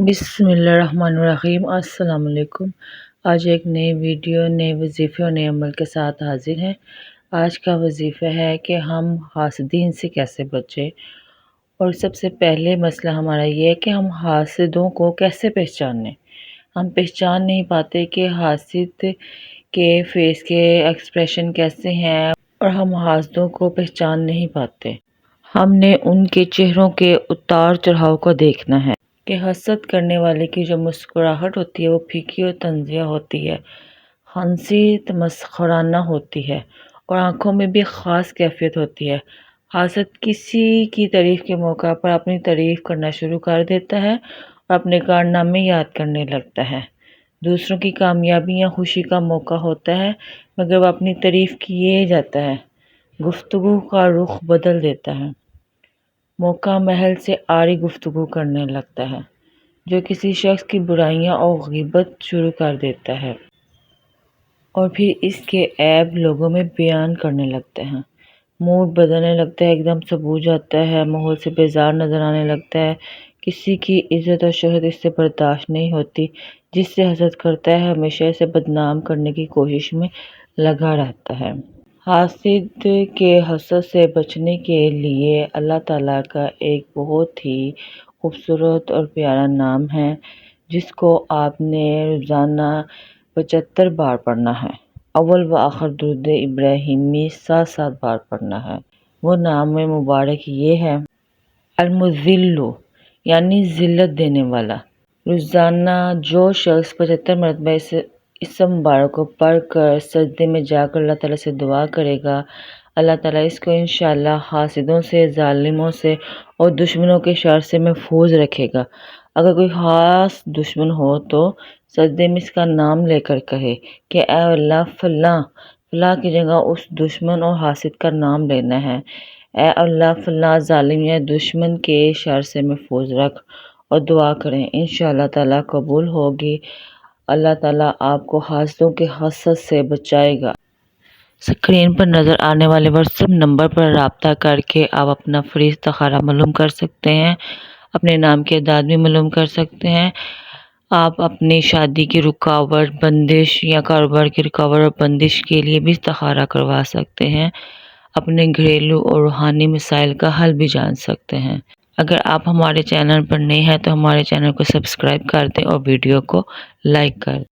بسم اللہ الرحمن الرحیم۔ السلام علیکم۔ آج ایک نئی ویڈیو، نئے وظیفے اور نئے عمل کے ساتھ حاضر ہیں۔ آج کا وظیفہ ہے کہ ہم حاسدین سے کیسے بچیں، اور سب سے پہلے مسئلہ ہمارا یہ ہے کہ ہم حاسدوں کو کیسے پہچانیں۔ ہم پہچان نہیں پاتے کہ حاسد کے فیس کے ایکسپریشن کیسے ہیں، اور ہم حاسدوں کو پہچان نہیں پاتے۔ ہم نے ان کے چہروں کے اتار چڑھاؤ کو دیکھنا ہے کہ حسد کرنے والے کی جو مسکراہٹ ہوتی ہے وہ پھیکی اور طنزیہ ہوتی ہے، ہنسی تمسخرانہ ہوتی ہے، اور آنکھوں میں بھی خاص کیفیت ہوتی ہے۔ حاسد کسی کی تعریف کے موقع پر اپنی تعریف کرنا شروع کر دیتا ہے اور اپنے کارنامے یاد کرنے لگتا ہے۔ دوسروں کی کامیابی یا خوشی کا موقع ہوتا ہے، مگر وہ اپنی تعریف کیے جاتا ہے، گفتگو کا رخ بدل دیتا ہے، موقع محل سے آڑی گفتگو کرنے لگتا ہے، جو کسی شخص کی برائیاں اور غیبت شروع کر دیتا ہے، اور پھر اس کے عیب لوگوں میں بیان کرنے لگتے ہیں۔ موڈ بدلنے لگتا ہے، ایک دم سے بو جاتا ہے، ماحول سے بیزار نظر آنے لگتا ہے، کسی کی عزت اور شہرت اس سے برداشت نہیں ہوتی۔ جس سے حسد کرتا ہے ہمیشہ اسے بدنام کرنے کی کوشش میں لگا رہتا ہے۔ حاسد کے حسد سے بچنے کے لیے اللہ تعالیٰ کا ایک بہت ہی خوبصورت اور پیارا نام ہے، جس کو آپ نے روزانہ 75 بار پڑھنا ہے۔ اول و آخر درود ابراہیمی 7 بار پڑھنا ہے۔ وہ نام مبارک یہ ہے: المذل، یعنی ذلت دینے والا۔ روزانہ جو شخص 75 مرتبہ اس اسم مبارک کو پڑھ کر سجدے میں جا کر اللہ تعالیٰ سے دعا کرے گا، اللہ تعالیٰ اس کو انشاءاللہ حاسدوں سے، ظالموں سے اور دشمنوں کے شر سے محفوظ رکھے گا۔ اگر کوئی خاص دشمن ہو تو سجدے میں اس کا نام لے کر کہے کہ اے اللہ فلاں فلاں کی جگہ اس دشمن اور حاسد کا نام لینا ہے، اے اللہ فلاں ظالم یا دشمن کے شر سے محفوظ رکھ، اور دعا کریں، انشاءاللہ تعالیٰ قبول ہوگی۔ اللہ تعالیٰ آپ کو حاسدوں کے حسد سے بچائے گا۔ اسکرین پر نظر آنے والے واٹس ایپ نمبر پر رابطہ کر کے آپ اپنا فری استخارہ معلوم کر سکتے ہیں، اپنے نام کی اعداد بھی معلوم کر سکتے ہیں۔ آپ اپنی شادی کی رکاوٹ، بندش یا کاروبار کی رکاوٹ اور بندش کے لیے بھی استخارہ کروا سکتے ہیں، اپنے گھریلو اور روحانی مسائل کا حل بھی جان سکتے ہیں۔ اگر آپ ہمارے چینل پر نئے ہیں تو ہمارے چینل کو سبسکرائب کر دیں اور ویڈیو کو لائک کر دیں۔